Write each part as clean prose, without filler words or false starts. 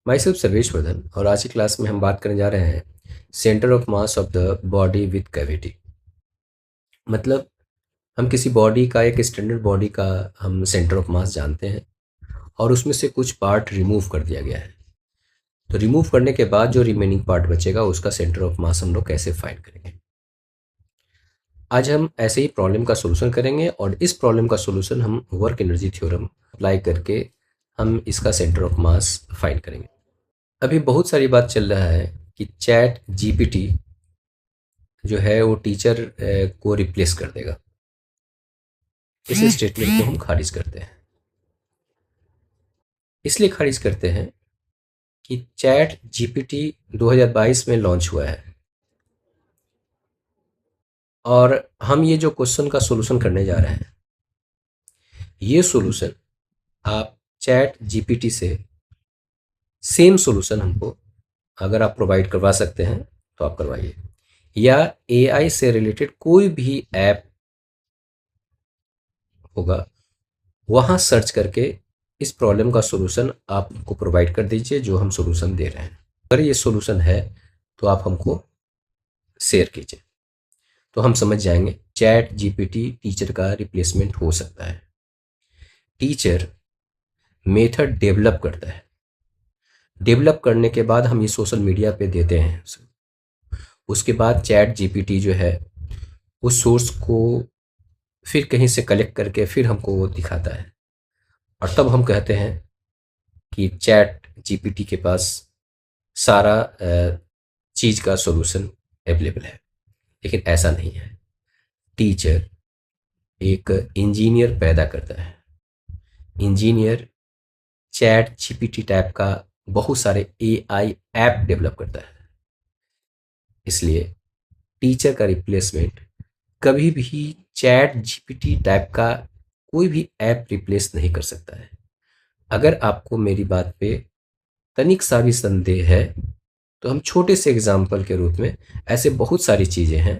My self Sarvesh Vardhan और आज की क्लास में हम बात करने जा रहे हैं centre of mass of the body with cavity. मतलब हम किसी बॉडी का, एक स्टैंडर्ड बॉडी का हम सेंटर ऑफ मास जानते हैं और उसमें से कुछ पार्ट रिमूव कर दिया गया है। तो रिमूव करने के बाद जो रिमेनिंग पार्ट बचेगा उसका सेंटर ऑफ मास हम लोग कैसे फाइंड करेंगे। आज हम ऐसे ही प्रॉब्लम का सोल्यूशन करेंगे और इस प्रॉब्लम का सोल्यूशन हम वर्क एनर्जी थ्योरम अप्लाई करके हम इसका सेंटर ऑफ मास फाइंड करेंगे। अभी बहुत सारी बात चल रहा है कि चैट जीपीटी जो है वो टीचर को रिप्लेस कर देगा। इस स्टेटमेंट को हम खारिज करते हैं। इसलिए खारिज करते हैं कि चैट जीपीटी 2022 में लॉन्च हुआ है और हम ये जो क्वेश्चन का सॉल्यूशन करने जा रहे हैं, ये सॉल्यूशन आप चैट जीपीटी से सेम सॉल्यूशन हमको अगर आप प्रोवाइड करवा सकते हैं तो आप करवाइए, या एआई से रिलेटेड कोई भी ऐप होगा वहाँ सर्च करके इस प्रॉब्लम का सॉल्यूशन आप हमको प्रोवाइड कर दीजिए जो हम सॉल्यूशन दे रहे हैं। अगर ये सॉल्यूशन है तो आप हमको शेयर कीजिए, तो हम समझ जाएंगे चैट जीपीटी टीचर का रिप्लेसमेंट हो सकता है। टीचर मेथड डेवलप करता है, डेवलप करने के बाद हम ये सोशल मीडिया पे देते हैं। उसके बाद चैट जीपीटी जो है उस सोर्स को फिर कहीं से कलेक्ट करके फिर हमको वो दिखाता है और तब हम कहते हैं कि चैट जीपीटी के पास सारा चीज़ का सॉल्यूशन अवेलेबल है। लेकिन ऐसा नहीं है। टीचर एक इंजीनियर पैदा करता है। इंजीनियर चैट जीपीटी टाइप का बहुत सारे एआई ऐप डेवलप करता है। इसलिए टीचर का रिप्लेसमेंट कभी भी चैट जीपीटी टाइप का कोई भी ऐप रिप्लेस नहीं कर सकता है। अगर आपको मेरी बात पे तनिक सा भी संदेह है तो हम छोटे से एग्जाम्पल के रूप में ऐसे बहुत सारी चीज़ें हैं।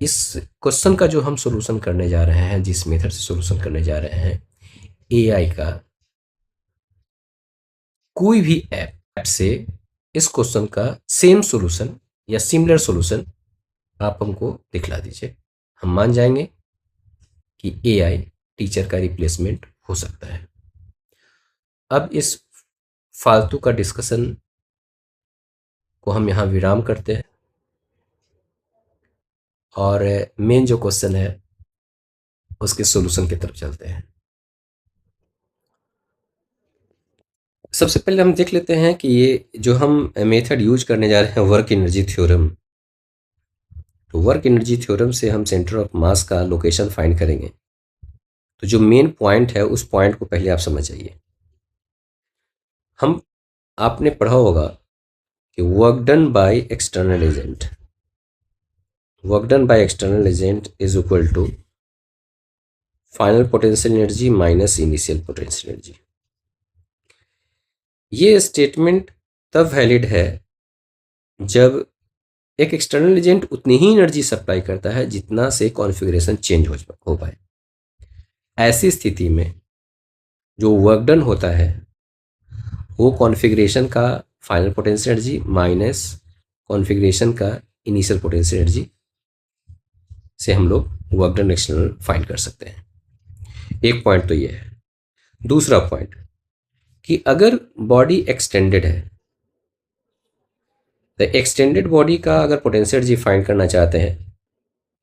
इस क्वेश्चन का जो हम सॉल्यूशन करने जा रहे हैं, जिस मेथड से सॉल्यूशन करने जा रहे हैं, एआई का कोई भी ऐप से इस क्वेश्चन का सेम सॉल्यूशन या सिमिलर सॉल्यूशन आप हमको दिखला दीजिए। हम मान जाएंगे कि एआई टीचर का रिप्लेसमेंट हो सकता है। अब इस फालतू का डिस्कशन को हम यहाँ विराम करते हैं और मेन जो क्वेश्चन है उसके सॉल्यूशन की तरफ चलते हैं। सबसे पहले हम देख लेते हैं कि ये जो हम मेथड यूज करने जा रहे हैं वर्क एनर्जी थ्योरम, तो वर्क एनर्जी थ्योरम से हम सेंटर ऑफ मास का लोकेशन फाइंड करेंगे। तो जो मेन पॉइंट है उस पॉइंट को पहले आप समझ जाइए। हम आपने पढ़ा होगा कि work done by external agent, work done by external agent is equal to final potential energy minus initial potential energy. ये स्टेटमेंट तब वैलिड है जब एक एक्सटर्नल एजेंट उतनी ही एनर्जी सप्लाई करता है जितना से कॉन्फ़िगरेशन चेंज हो पाए। ऐसी स्थिति में जो वर्क डन होता है वो कॉन्फ़िगरेशन का final potential energy minus configuration का इनिशियल पोटेंशियल एनर्जी से हम लोग वर्क डन एक्सटर्नल फाइंड कर सकते हैं। एक पॉइंट तो ये है। दूसरा पॉइंट कि अगर बॉडी एक्सटेंडेड है, तो एक्सटेंडेड बॉडी का अगर पोटेंशियल एनर्जी फाइंड करना चाहते हैं,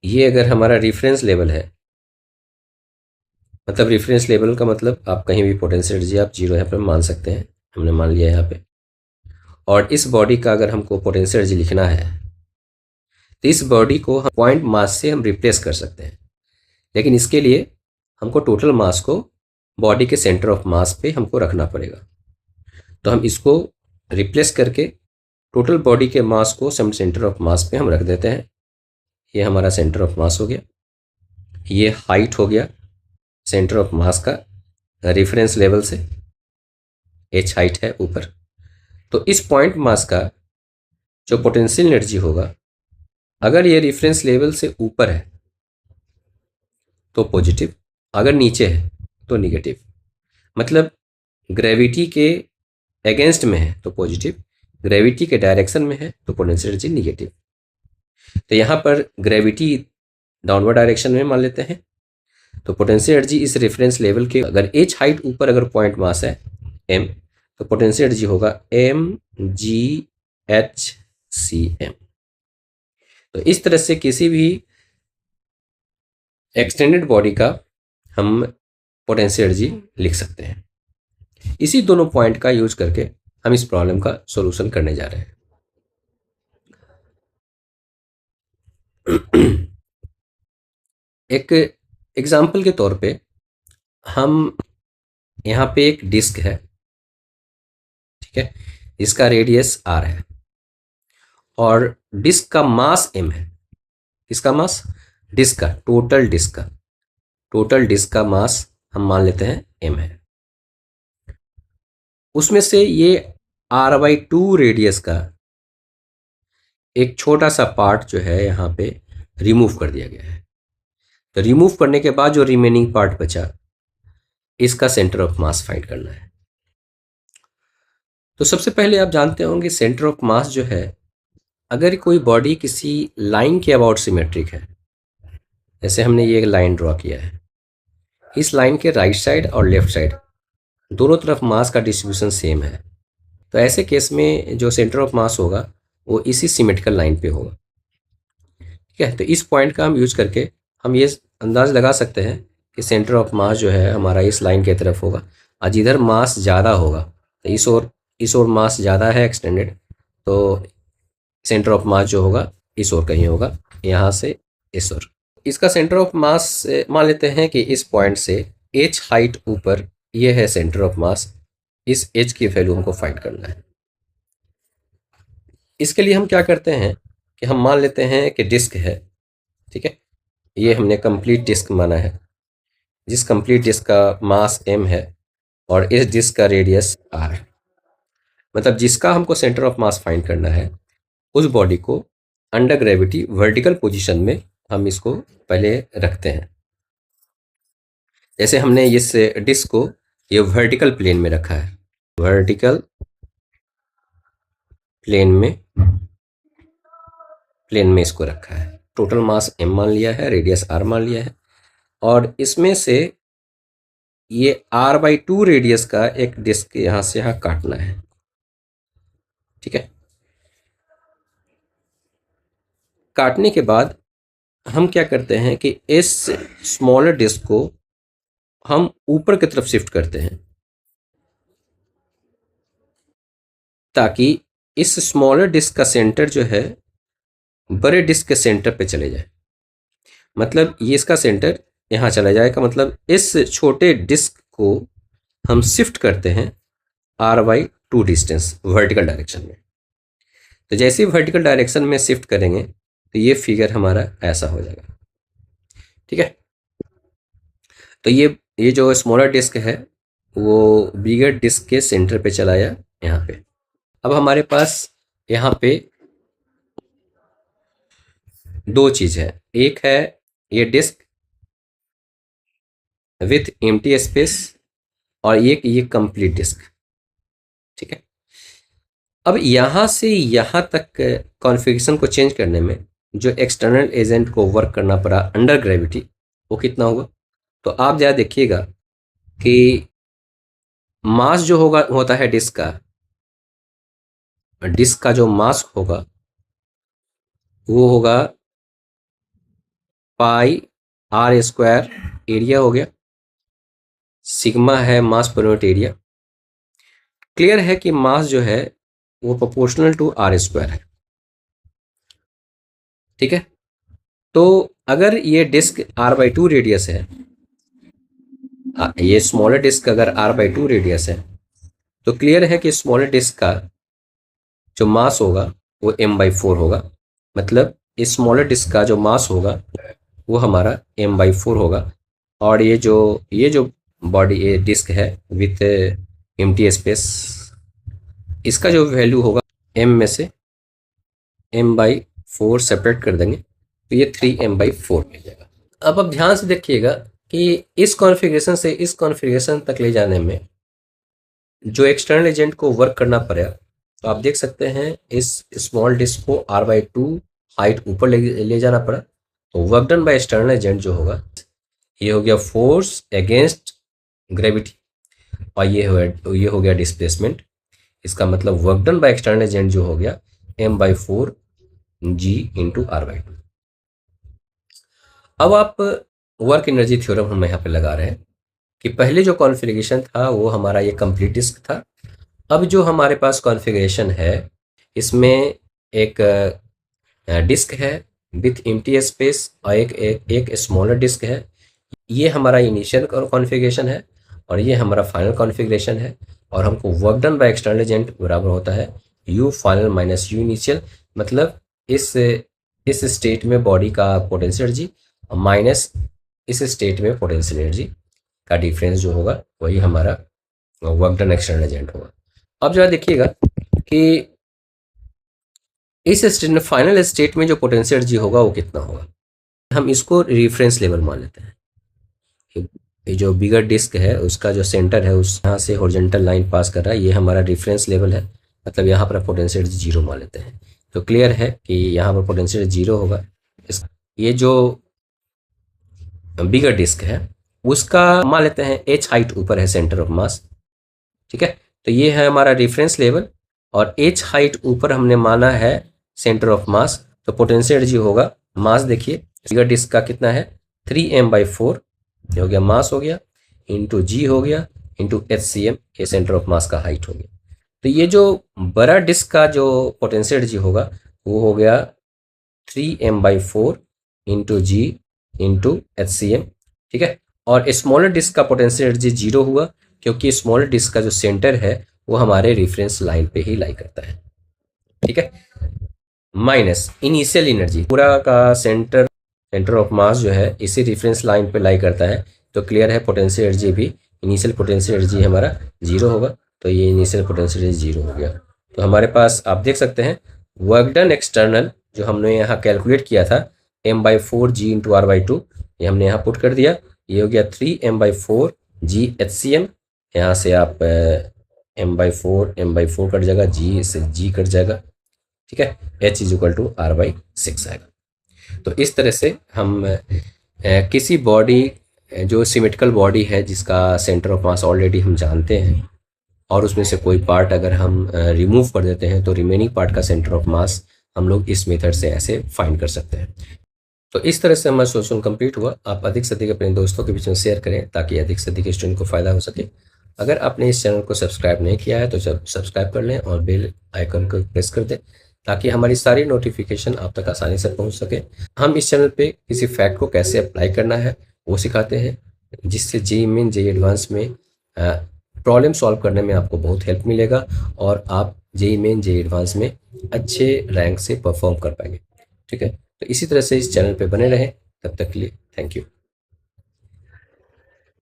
ये अगर हमारा रेफरेंस लेवल है, मतलब रेफरेंस लेवल का मतलब आप कहीं भी पोटेंशियल एनर्जी आप जीरो यहाँ पर मान सकते हैं, हमने मान लिया यहाँ पे। और इस बॉडी का अगर हमको पोटेंशियल एनर्जी लिखना है तो इस बॉडी को हम पॉइंट मास से हम रिप्लेस कर सकते हैं, लेकिन इसके लिए हमको टोटल मास को बॉडी के सेंटर ऑफ मास पे हमको रखना पड़ेगा। तो हम इसको रिप्लेस करके टोटल बॉडी के मास को सेंटर ऑफ मास पे हम रख देते हैं। ये हमारा सेंटर ऑफ मास हो गया, ये हाइट हो गया सेंटर ऑफ मास का रेफरेंस लेवल से, h हाइट है ऊपर। तो इस पॉइंट मास का जो पोटेंशियल एनर्जी होगा, अगर ये रेफरेंस लेवल से ऊपर है तो पॉजिटिव, अगर नीचे है तो निगेटिव। मतलब ग्रेविटी के अगेंस्ट में है तो पॉजिटिव, ग्रेविटी के डायरेक्शन में है तो पोटेंशियल एनर्जी निगेटिव। तो यहाँ पर ग्रेविटी डाउनवर्ड डायरेक्शन में मान लेते हैं, तो पोटेंशियल एनर्जी इस रेफरेंस लेवल के अगर एच हाइट ऊपर अगर पॉइंट मास है एम, तो पोटेंशियल एनर्जी होगा M G H C M. तो इस तरह से किसी भी एक्सटेंडेड बॉडी का हम पोटेंशियल एनर्जी लिख सकते हैं। इसी दोनों पॉइंट का यूज करके हम इस प्रॉब्लम का सॉल्यूशन करने जा रहे हैं। एक एग्जाम्पल के तौर पे हम यहाँ पे एक डिस्क है, ठीक है, इसका रेडियस आर है और डिस्क का मास एम है। किसका मास? डिस्क का, टोटल डिस्क का मास हम मान लेते हैं एम है। उसमें से ये r/2 रेडियस का एक छोटा सा पार्ट जो है यहाँ पे रिमूव कर दिया गया है। तो रिमूव करने के बाद जो रिमेनिंग पार्ट बचा, इसका सेंटर ऑफ मास फाइंड करना है। तो सबसे पहले आप जानते होंगे सेंटर ऑफ मास जो है, अगर कोई बॉडी किसी लाइन के अबाउट सिमेट्रिक है, जैसे हमने ये लाइन ड्रॉ किया है, इस लाइन के राइट साइड और लेफ्ट साइड दोनों तरफ मास का डिस्ट्रीब्यूशन सेम है, तो ऐसे केस में जो सेंटर ऑफ मास होगा वो इसी सिमेट्रिकल लाइन पे होगा। ठीक है, तो इस पॉइंट का हम यूज करके हम ये अंदाज लगा सकते हैं कि सेंटर ऑफ मास जो है हमारा इस लाइन की तरफ होगा, और जिधर मास ज़्यादा होगा तो इस ओर मास ज़्यादा है एक्सटेंडेड, तो सेंटर ऑफ मास जो होगा इस ओर कहीं होगा, यहाँ से इस ओर। इसका सेंटर ऑफ मास मान लेते हैं कि इस पॉइंट से h हाइट ऊपर ये है सेंटर ऑफ मास। इस h की वैल्यू हमको फाइंड करना है। इसके लिए हम क्या करते हैं कि हम मान लेते हैं कि डिस्क है, ठीक है, ये हमने कंप्लीट डिस्क माना है, जिस कंप्लीट डिस्क का मास m है और इस डिस्क का रेडियस r, मतलब जिसका हमको सेंटर ऑफ मास फाइंड करना है, उस बॉडी को अंडर ग्रेविटी वर्टिकल पोजीशन में हम इसको पहले रखते हैं। जैसे हमने इस डिस्क को ये वर्टिकल प्लेन में रखा है, वर्टिकल प्लेन में इसको रखा है। टोटल मास m मान लिया है, रेडियस r मान लिया है, और इसमें से ये r/2 रेडियस का एक डिस्क यहाँ से यहाँ काटना है। ठीक है, काटने के बाद हम क्या करते हैं कि इस स्मॉलर डिस्क को हम ऊपर की तरफ शिफ्ट करते हैं, ताकि इस स्मॉलर डिस्क का सेंटर जो है बड़े डिस्क के सेंटर पे चले जाए। मतलब ये इसका सेंटर यहाँ चला जाएगा, मतलब इस छोटे डिस्क को हम शिफ्ट करते हैं r/2 डिस्टेंस वर्टिकल डायरेक्शन में। तो जैसे ही वर्टिकल डायरेक्शन में शिफ्ट करेंगे तो ये फिगर हमारा ऐसा हो जाएगा। ठीक है, तो ये जो स्मॉलर डिस्क है वो बिगर डिस्क के सेंटर पे चला आया यहाँ पे। अब हमारे पास यहाँ पे दो चीज है, एक है ये डिस्क विथ एम्प्टी स्पेस और एक ये कंप्लीट डिस्क। ठीक है, अब यहाँ से यहाँ तक कॉन्फ़िगरेशन को चेंज करने में जो एक्सटर्नल एजेंट को वर्क करना पड़ा अंडर ग्रेविटी, वो कितना होगा? तो आप ज़रा देखिएगा कि मास जो होता है डिस्क का जो मास होगा वो होगा पाई r², एरिया हो गया, सिग्मा है मास पर यूनिट एरिया। क्लियर है कि मास जो है वो प्रोपोर्शनल टू r² है। ठीक है, तो अगर ये डिस्क r/2 रेडियस है, ये स्मॉलर डिस्क अगर r/2 रेडियस है, तो क्लियर है कि स्मॉलर डिस्क का जो मास होगा वो m/4 होगा। मतलब इस स्मॉलर डिस्क का जो मास होगा वो हमारा m/4 होगा, और ये जो बॉडी ये डिस्क है विथ एम्प्टी स्पेस, इसका जो वैल्यू होगा m में से m/4 सेपरेट कर देंगे तो ये 3m/4 मिल जाएगा। अब आप ध्यान से देखिएगा कि इस कॉन्फ़िगरेशन से इस कॉन्फ़िगरेशन तक ले जाने में जो एक्सटर्नल एजेंट को वर्क करना पड़ा, तो आप देख सकते हैं इस स्मॉल डिस्क को r/2 हाइट ऊपर ले जाना पड़ा। तो work done by external agent जो होगा, ये हो गया फोर्स अगेंस्ट ग्रेविटी, और ये हो गया डिस्प्लेसमेंट। इसका मतलब work done by external agent जो हो गया m/4 g इंटू r/2। अब आप वर्क एनर्जी थ्योरम हम यहाँ पे लगा रहे हैं कि पहले जो कॉन्फ़िगरेशन था वो हमारा ये कंप्लीट डिस्क था। अब जो हमारे पास कॉन्फ़िगरेशन है, इसमें एक डिस्क है विथ एम्प्टी स्पेस और एक स्मॉलर डिस्क है। ये हमारा इनिशियल कॉन्फ़िगरेशन है और ये हमारा फाइनल कॉन्फ़िगरेशन है। और हमको work done by external agent बराबर होता है u final minus u initial, मतलब इस स्टेट में बॉडी का पोटेंशियल एनर्जी माइनस इस स्टेट में पोटेंशियल एनर्जी का डिफरेंस जो होगा वही हमारा वर्क डन एक्सटर्नल एजेंट होगा। अब जरा देखिएगा कि इस स्टेट में, फाइनल स्टेट में जो पोटेंशियल एनर्जी होगा वो कितना होगा। हम इसको रेफरेंस लेवल मान लेते हैं। ये जो बिगर डिस्क है उसका जो सेंटर है, उस यहाँ से हॉरिजॉन्टल लाइन पास कर रहा है, ये हमारा रेफरेंस लेवल है, मतलब यहाँ पर पोटेंशियल एनर्जी 0 मान लेते हैं। तो क्लियर है कि यहाँ पर पोटेंशियल 0 होगा। ये जो बिगर डिस्क है उसका मान लेते हैं h हाइट ऊपर है सेंटर ऑफ मास, ठीक है। तो ये है हमारा रेफरेंस लेवल और h हाइट ऊपर हमने माना है सेंटर ऑफ मास। तो पोटेंशियल एनर्जी होगा, मास देखिए बिगर डिस्क का कितना है 3m/4, ये हो गया मास हो गया, इंटू g हो गया, इंटू HCM, ये सेंटर ऑफ मास का हाइट हो गया। तो ये जो बड़ा डिस्क का जो पोटेंशियल एनर्जी होगा वो हो गया 3m/4 into g into HCM, ठीक है। और स्मॉलर डिस्क का पोटेंशियल एनर्जी 0 हुआ क्योंकि स्मॉलर डिस्क का जो सेंटर है वो हमारे रेफरेंस लाइन पे ही लाई करता है, ठीक है। माइनस इनिशियल एनर्जी, पूरा का सेंटर ऑफ मास जो है इसी रेफरेंस लाइन पे लाई करता है। तो क्लियर है पोटेंशियल एनर्जी भी, इनिशियल पोटेंशियल एनर्जी हमारा 0 होगा। तो ये इनिशियल पोटेंशियल एनर्जी 0 हो गया। तो हमारे पास आप देख सकते हैं वर्क डन एक्सटर्नल जो हमने यहाँ कैलकुलेट किया था m/4 g इंटू r/2, ये हमने यहाँ पुट कर दिया। ये हो गया 3m/4 g HCM, यहाँ से आप m/4 कट जाएगा, g से g कट जाएगा, ठीक है। h is equal to r/6 आएगा। तो इस तरह से हम किसी बॉडी जो सिमेट्रिकल बॉडी है जिसका सेंटर ऑफ मास ऑलरेडी हम जानते हैं और उसमें से कोई पार्ट अगर हम रिमूव कर देते हैं तो रिमेनिंग पार्ट का सेंटर ऑफ मास हम लोग इस मेथड से ऐसे फाइंड कर सकते हैं। तो इस तरह से हमारा सोल्यूशन कंप्लीट हुआ। आप अधिक से अधिक अपने दोस्तों के बीच में शेयर करें ताकि अधिक से अधिक स्टूडेंट को फ़ायदा हो सके। अगर आपने इस चैनल को सब्सक्राइब नहीं किया है तो सब्सक्राइब कर लें और बेल आइकन को प्रेस कर दें ताकि हमारी सारी नोटिफिकेशन आप तक आसानी से पहुंच सके। हम इस चैनल पे किसी फैक्ट को कैसे अप्लाई करना है वो सिखाते हैं, जिससे जेईई मेन जेईई एडवांस में प्रॉब्लम सॉल्व करने में आपको बहुत हेल्प मिलेगा और आप जेईई मेन जेईई एडवांस में अच्छे रैंक से परफॉर्म कर पाएंगे, ठीक है। तो इसी तरह से इस चैनल पे बने रहें। तब तक के लिए थैंक यू।